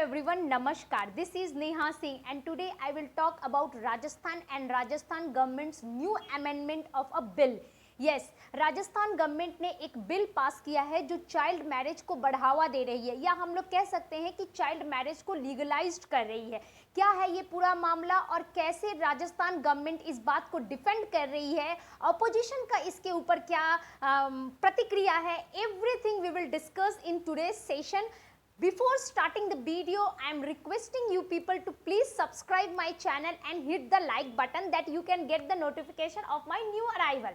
everyone, Namaskar. This is Neha Singh and today I will talk about Rajasthan and Rajasthan government's new amendment of a bill. Yes, Rajasthan government ने एक bill pass किया है जो child marriage को बढ़ावा दे रही है, या हम लोग कह सकते हैं कि चाइल्ड मैरिज को लीगलाइज्ड कर रही है। क्या है ये पूरा मामला और कैसे राजस्थान गवर्नमेंट इस बात को डिफेंड कर रही है, अपोजिशन का इसके ऊपर क्या प्रतिक्रिया है, everything we will discuss in today's session. Before starting the video, I am requesting you people to please subscribe my channel and hit the like button that you can get the notification of my new arrival.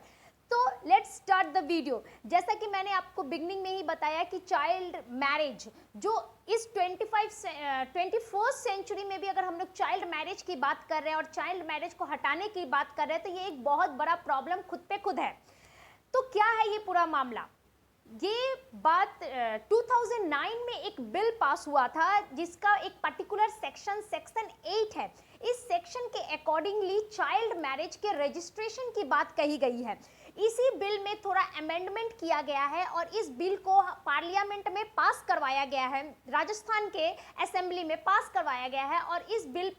तो let's start the video. जैसा कि मैंने आपको beginning में ही बताया कि child marriage जो इस 21st सेंचुरी में भी अगर हम लोग चाइल्ड मैरिज की बात कर रहे हैं और चाइल्ड मैरिज को हटाने की बात कर रहे हैं तो ये एक बहुत बड़ा प्रॉब्लम खुद पे खुद है। तो क्या है ये पूरा मामला? ये बात 2009 में एक बिल पास हुआ था जिसका एक पर्टिकुलर सेक्शन 8 है। इस सेक्शन के अकॉर्डिंगली चाइल्ड मैरिज के रजिस्ट्रेशन की बात कही गई है। इसी बिल में थोड़ा अमेंडमेंट किया गया है और इस बिल को पार्लियामेंट में पास करवाया गया है, राजस्थान के असेंबली में पास करवाया गया है। और इस बिल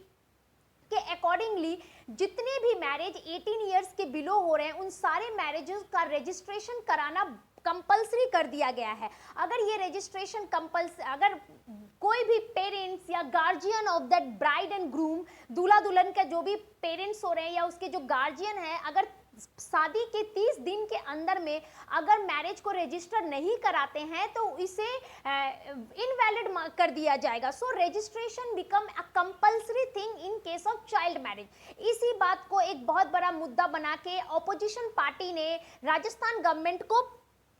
के अकॉर्डिंगली जितने भी मैरिज 18 इयर्स के बिलो हो रहे हैं उन सारे मैरिजेस का रजिस्ट्रेशन कराना कंपल्सरी कर दिया गया है। अगर ये रजिस्ट्रेशन अगर कोई भी पेरेंट्स या guardian of that bride and groom, दूल्हा दुल्हन के जो भी पेरेंट्स हो रहे हैं या उसके जो गार्जियन है, अगर शादी के 30 दिन के अंदर में अगर मैरिज को रजिस्टर नहीं कराते हैं तो इसे इनवैलिड कर दिया जाएगा। सो registration become a compulsory thing in case of child marriage. इसी बात को एक बहुत बड़ा मुद्दा बना के ऑपोजिशन पार्टी ने राजस्थान गवर्नमेंट को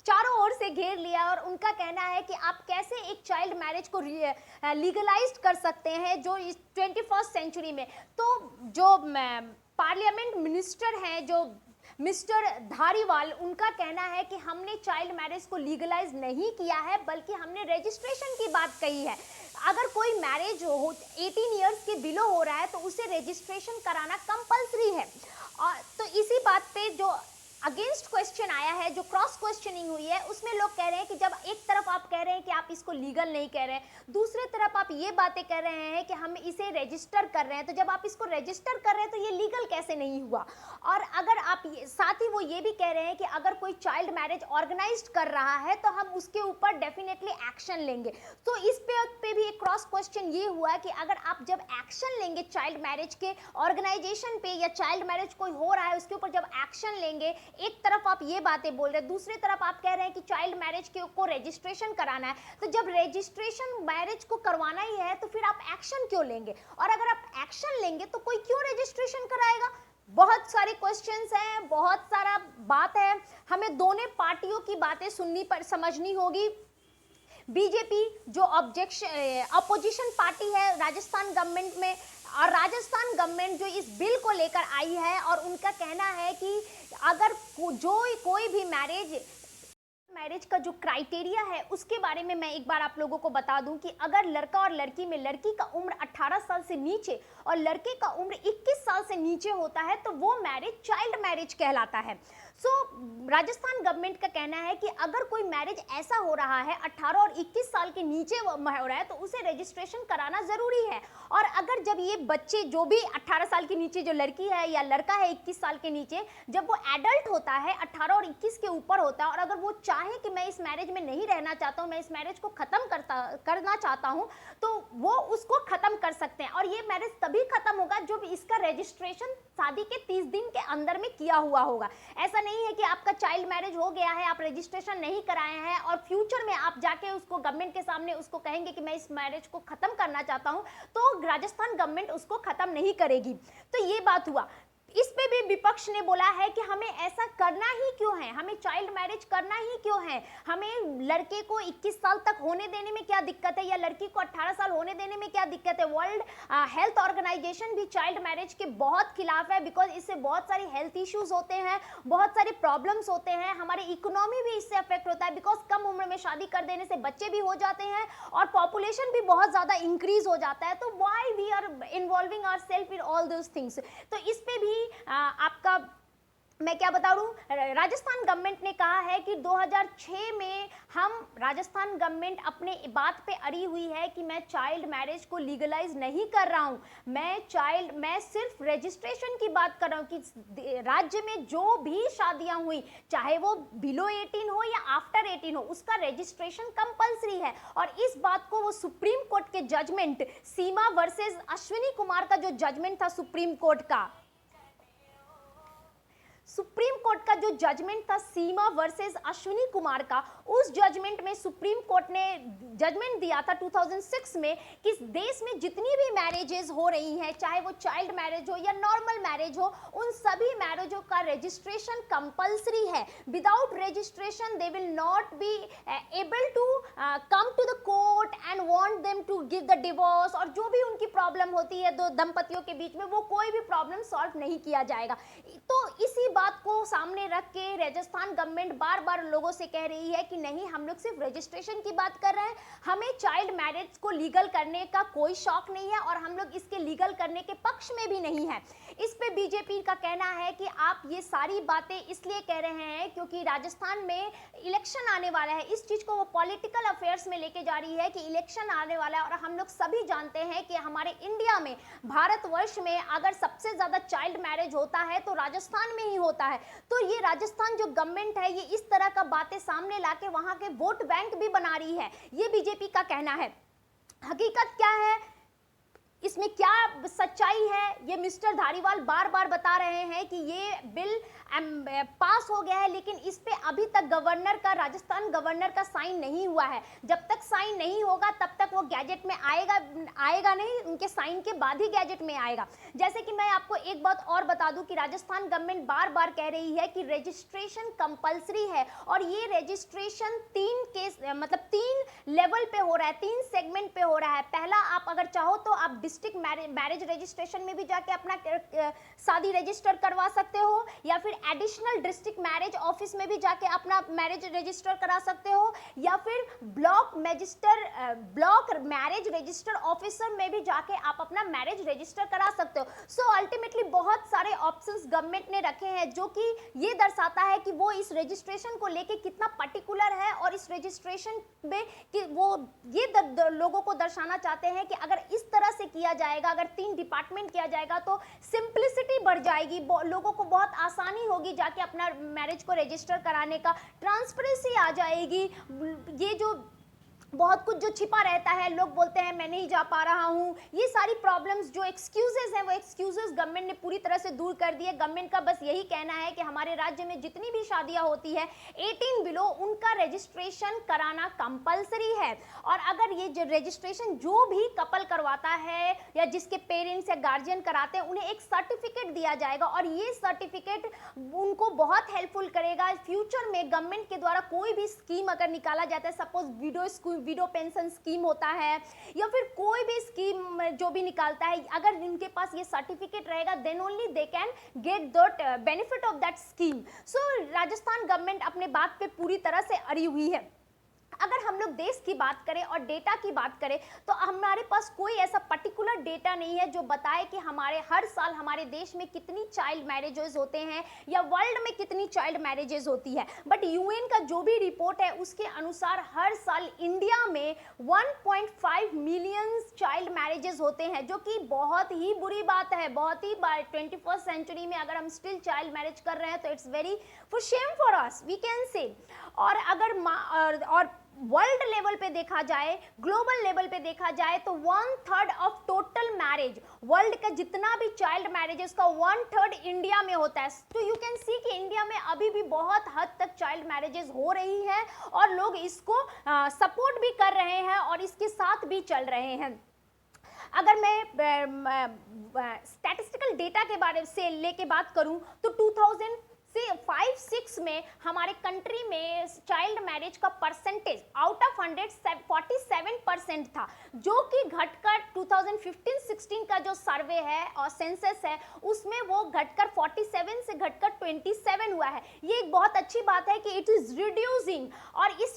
चारों ओर से घेर लिया और उनका कहना है कि आप कैसे एक चाइल्ड मैरिज को लीगलाइज्ड कर सकते हैं जो इस 21st सेंचुरी में। तो जो पार्लियामेंट मिनिस्टर हैं जो मिस्टर धारीवाल, उनका कहना है कि हमने चाइल्ड मैरिज को लीगलाइज नहीं किया है बल्कि हमने रजिस्ट्रेशन की बात कही है। अगर कोई मैरिज हो 18 इयर्स के बिलो हो रहा है तो उसे रजिस्ट्रेशन कराना कंपल्सरी है। और तो इसी बात पे जो अगेंस्ट क्वेश्चन आया है, जो क्रॉस क्वेश्चनिंग हुई है, उसमें लोग कह रहे हैं कि जब एक तरफ आप कह रहे हैं कि आप इसको लीगल नहीं कह रहे हैं, दूसरे तरफ आप ये बातें कर रहे हैं कि हम इसे रजिस्टर कर रहे हैं, तो जब आप इसको रजिस्टर कर रहे हैं तो ये लीगल कैसे नहीं हुआ? और अगर आप साथ ही वो ये भी कह रहे हैं कि अगर कोई चाइल्ड मैरिज ऑर्गेनाइज कर रहा है तो हम उसके ऊपर डेफिनेटली एक्शन लेंगे। तो इस पे भी एक क्रॉस क्वेश्चन ये हुआ कि अगर आप जब एक्शन लेंगे चाइल्ड मैरिज के ऑर्गेनाइजेशन पे या चाइल्ड मैरिज कोई हो रहा है उसके ऊपर जब एक्शन लेंगे, एक तरफ आप ये बातें बोल रहे हैं, दूसरी तरफ आप कह रहे हैं कि चाइल्ड मैरिज को रजिस्ट्रेशन कराना है, तो जब रजिस्ट्रेशन मैरिज को करवाना ही है तो फिर आप एक्शन क्यों लेंगे? और अगर आप एक्शन लेंगे तो कोई क्यों रजिस्ट्रेशन कराएगा? बहुत सारे क्वेश्चंस हैं, बहुत सारा बात है, हमें दोनों पार्टियों की बातें सुननी पर समझनी होगी। बीजेपी जो अपोजिशन पार्टी है राजस्थान गवर्नमेंट में, और राजस्थान गवर्नमेंट जो इस बिल को लेकर आई है और उनका कहना है कि अगर कोई भी मैरिज का जो क्राइटेरिया है उसके बारे में मैं एक बार आप लोगों को बता दूं कि अगर लड़का और लड़की में लड़की का उम्र 18 साल से नीचे और लड़के का उम्र 21 साल से नीचे होता है तो वो मैरिज चाइल्ड मैरिज कहलाता है। सो राजस्थान गवर्नमेंट का कहना है कि अगर कोई मैरिज ऐसा हो रहा है 18 और 21 साल के नीचे हो रहा है तो उसे रजिस्ट्रेशन कराना जरूरी है। और अगर जब ये बच्चे जो भी 18 साल के नीचे जो लड़की है या लड़का है 21 साल के नीचे, जब वो एडल्ट होता है 18 और 21 के ऊपर होता है और अगर वो चाहे कि मैं इस मैरिज में नहीं रहना चाहता हूँ, मैं इस मैरिज को खत्म करना चाहता हूँ, तो वो उसको खत्म कर सकते हैं। और ये मैरिज तभी खत्म होगा जब इसका रजिस्ट्रेशन शादी के 30 दिन के अंदर में किया हुआ होगा। ऐसा नहीं है कि आपका चाइल्ड मैरिज हो गया है, आप रजिस्ट्रेशन नहीं कराए हैं और फ्यूचर में आप जाके उसको गवर्नमेंट के सामने उसको कहेंगे कि मैं इस मैरिज को खत्म करना चाहता हूं, तो राजस्थान गवर्नमेंट उसको खत्म नहीं करेगी। तो ये बात हुआ। इस पे भी विपक्ष ने बोला है कि हमें ऐसा करना ही क्यों है, हमें चाइल्ड मैरिज करना ही क्यों है, हमें लड़के को 21 साल तक होने देने में क्या दिक्कत है या लड़की को 18 साल होने देने में क्या दिक्कत है। वर्ल्ड हेल्थ ऑर्गेनाइजेशन भी चाइल्ड मैरिज के बहुत खिलाफ है, बिकॉज इससे बहुत सारे हेल्थ इश्यूज होते हैं, बहुत सारे प्रॉब्लम्स होते हैं, हमारी इकोनॉमी भी इससे अफेक्ट होता है, बिकॉज कम उम्र में शादी कर देने से बच्चे भी हो जाते हैं और पॉपुलेशन भी बहुत ज्यादा इंक्रीज हो जाता है। तो why we are involving ourselves in all those things. तो इस पे भी आपका मैं क्या बता दूं, राजस्थान गवर्नमेंट ने कहा है कि 2006 में हम राजस्थान गवर्नमेंट अपने बात पे अड़ी हुई है कि मैं चाइल्ड मैरिज को लीगलाइज नहीं कर रहा हूं, मैं सिर्फ रजिस्ट्रेशन की बात कर रहा हूं कि राज्य में जो भी शादियां हुई, चाहे वो बिलो 18 हो या आफ्टर 18 हो, उसका रजिस्ट्रेशन कंपलसरी है। और इस बात को वो सुप्रीम कोर्ट के जजमेंट सीमा वर्सेस अश्विनी कुमार का जो जजमेंट था सुप्रीम कोर्ट का जो जजमेंट था सीमा वर्सेस अश्विनी कुमार का, उस जजमेंट में सुप्रीम कोर्ट ने जजमेंट दिया था 2006 में कि देश में जितनी भी मैरिजेस हो रही हैं, चाहे वो चाइल्ड मैरिज हो या नॉर्मल मैरिज हो, उन सभी मैरिजों का रजिस्ट्रेशन कंपलसरी है। Without registration they will not be able to come to the court and want them to give the divorce, और जो भी उनकी प्रॉब्लम होती है दो दंपतियों के बीच में, वो कोई भी प्रॉब्लम सॉल्व नहीं किया जाएगा। तो इसी बात को सामने रख के राजस्थान गवर्नमेंट बार बार लोगों से कह रही है कि नहीं, हम लोग सिर्फ रजिस्ट्रेशन की बात कर रहे हैं, हमें चाइल्ड मैरिज को लीगल करने का कोई शौक नहीं है और हम लोग इसके लीगल करने के पक्ष में भी नहीं है। इस पे बीजेपी का कहना है कि आप ये सारी बातें इसलिए कह रहे हैं क्योंकि राजस्थान में इलेक्शन आने वाला है, इस चीज को वो पॉलिटिकल अफेयर्स में लेके जा रही है कि इलेक्शन आने वाला है। और हम लोग सभी जानते हैं कि हमारे इंडिया में, भारतवर्ष में अगर सबसे ज्यादा चाइल्ड मैरिज होता है तो राजस्थान में ही होता है। तो ये राजस्थान जो गवर्नमेंट है, ये इस तरह का बातें सामने लाके वहां के वोट बैंक भी बना रही है, ये बीजेपी का कहना है। हकीकत क्या है, इसमें क्या सच्चाई है, ये मिस्टर धारीवाल बार बार बता रहे हैं कि ये बिल पास हो गया है, लेकिन इस पे अभी तक राजस्थान गवर्नर का साइन नहीं हुआ है। जब तक साइन नहीं होगा तब तक वो गैजेट में आएगा नहीं, उनके साइन के बाद ही गैजेट में आएगा। जैसे कि मैं आपको एक बात और बता दूं कि राजस्थान गवर्नमेंट बार बार कह रही है कि रजिस्ट्रेशन कंपलसरी है, और ये रजिस्ट्रेशन तीन लेवल पे हो रहा है, 3 सेगमेंट पे हो रहा है। पहला, आप अगर चाहो तो आप डिस्ट्रिक्ट मैरिज रजिस्ट्रेशन में भी जाके अपना शादी रजिस्टर करवा सकते हो, या फिर एडिशनल डिस्ट्रिक्ट मैरिज ऑफिस में भी जाके अपना मैरिज रजिस्टर करा सकते हो, या फिर ब्लॉक मैरिज रजिस्टर ऑफिसर में भी जाके आप अपना मैरिज रजिस्टर करा सकते हो। सो अल्टीमेटली बहुत सारे ऑप्शंस गवर्नमेंट ने रखे हैं, जो कि ये दर्शाता है कि वो इस रजिस्ट्रेशन को लेके कितना पर्टिकुलर है, और इस रजिस्ट्रेशन में कि वो ये लोगों को दर्शाना चाहते हैं कि अगर इस तरह से किया जाएगा, अगर 3 डिपार्टमेंट किया जाएगा तो सिंप्लिसिटी बढ़ जाएगी, लोगों को बहुत आसानी होगी जाके अपना मैरिज को रजिस्टर कराने का, ट्रांसपेरेंसी आ जाएगी। ये जो बहुत कुछ जो छिपा रहता है, लोग बोलते हैं मैं नहीं जा पा रहा हूँ, ये सारी प्रॉब्लम्स जो एक्सक्यूजेस हैं, वो एक्सक्यूजेस गवर्नमेंट ने पूरी तरह से दूर कर दिए। गवर्नमेंट का बस यही कहना है कि हमारे राज्य में जितनी भी शादियां होती है 18 बिलो, उनका रजिस्ट्रेशन कराना कंपलसरी है। और अगर ये जो रजिस्ट्रेशन जो भी कपल करवाता है या जिसके पेरेंट्स या गार्जियन कराते हैं, उन्हें एक सर्टिफिकेट दिया जाएगा, और ये सर्टिफिकेट उनको बहुत हेल्पफुल करेगा फ्यूचर में। गवर्नमेंट के द्वारा कोई भी स्कीम अगर निकाला जाता है, सपोज विडो पेंशन स्कीम होता है या फिर कोई भी स्कीम जो भी निकालता है, अगर इनके पास ये सर्टिफिकेट रहेगा, then only they can get that benefit of that scheme. So Rajasthan government अपने बात पे पूरी तरह से अड़ी हुई है। अगर हम लोग देश की बात करें और डेटा की बात करें, तो हमारे पास कोई ऐसा पर्टिकुलर डेटा नहीं है जो बताए कि हर साल हमारे देश में कितनी चाइल्ड मैरिजेस होते हैं या वर्ल्ड में कितनी चाइल्ड मैरिजेस होती है। बट यूएन का जो भी रिपोर्ट है, उसके अनुसार हर साल इंडिया में 1.5 मिलियन चाइल्ड मैरिजेस होते हैं, जो कि बहुत ही बुरी बात है। बहुत ही 21st सेंचुरी में अगर हम स्टिल चाइल्ड मैरिज कर रहे हैं, तो it's very for shame for us, we can say. और अगर वर्ल्ड लेवल पे देखा जाए, ग्लोबल लेवल पे देखा जाए, तो 1/3 ऑफ टोटल मैरिज, वर्ल्ड का जितना भी चाइल्ड मैरिजेस का 1/3 इंडिया में होता है। तो यू कैन सी कि इंडिया में अभी भी बहुत हद तक चाइल्ड मैरिजेस हो रही है, और लोग इसको सपोर्ट भी कर रहे हैं और इसके साथ भी चल रहे हैं। अगर मैं स्टैटिस्टिकल डेटा के बारे से लेके बात करूं, तो 2005-6 में हमारे कंट्री में चाइल्ड मैरिज का परसेंटेज आउट ऑफ 100 47% था, जो कि घटकर 2015-16 का जो सर्वे है और सेंसस है, उसमें वो घटकर 47 से घटकर 27 हुआ है। ये एक बहुत अच्छी बात है कि इट इज रिड्यूसिंग, और इस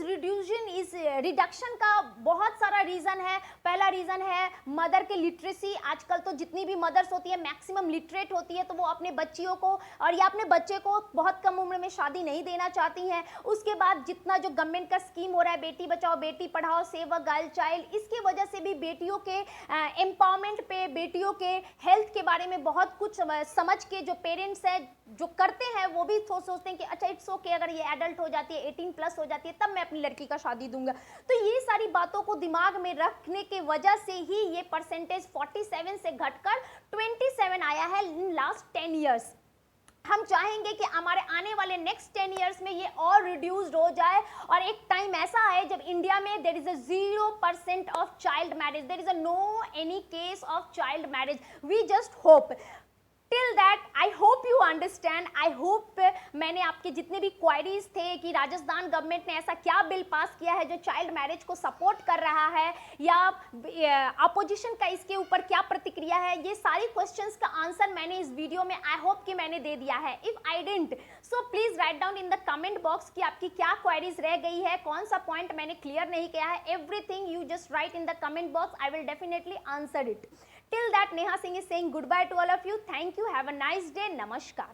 रिडक्शन का बहुत सारा रीजन है। पहला रीजन है मदर के लिटरेसी। आजकल तो जितनी भी मदर्स होती है मैक्सिमम लिटरेट होती है, तो वो अपने बच्चियों को और या अपने बच्चे को बहुत कम उम्र में शादी नहीं देना चाहती हैं। उसके बाद जितना जो गवर्नमेंट का स्कीम हो रहा है, Beti Bachao Beti Padhao, save a girl child, इसकी वजह से भी बेटियों के एम्पावरमेंट पे, बेटियों के हेल्थ के बारे में बहुत कुछ समझ के जो पेरेंट्स हैं जो करते हैं, वो भी सोचते हैं कि अच्छा इट्स ओके, अगर ये एडल्ट हो जाती है, 18+ हो जाती है, तब मैं अपनी लड़की का शादी दूंगा। तो ये सारी बातों को दिमाग में रखने की वजह से ही ये परसेंटेज 47 से घटकर 27 आया है इन लास्ट 10 ईयर्स। हम चाहेंगे कि हमारे आने वाले नेक्स्ट 10 ईयर्स में ये और रिड्यूस्ड हो जाए, और एक टाइम ऐसा आए जब इंडिया में there is a 0% of child marriage, there is a no any case of child marriage. We just hope, till that I hope you understand, I hope मैंने आपके जितने भी क्वायरीज थे कि राजस्थान गवर्नमेंट ने ऐसा क्या बिल पास किया है जो चाइल्ड मैरिज को सपोर्ट कर रहा है, या अपोजिशन का इसके ऊपर क्या प्रतिक्रिया है, ये सारी क्वेश्चंस का आंसर मैंने इस वीडियो में आई होप कि मैंने दे दिया है। If I didn't, so please write down in the comment box कि आपकी क्या क्वायरीज रह गई है, कौन सा पॉइंट मैंने क्लियर नहीं किया है। Everything you just right in the comment box, I will definitely answer it. Till that, Neha Singh is saying goodbye to all of you. Thank you. Have a nice day. Namaskar.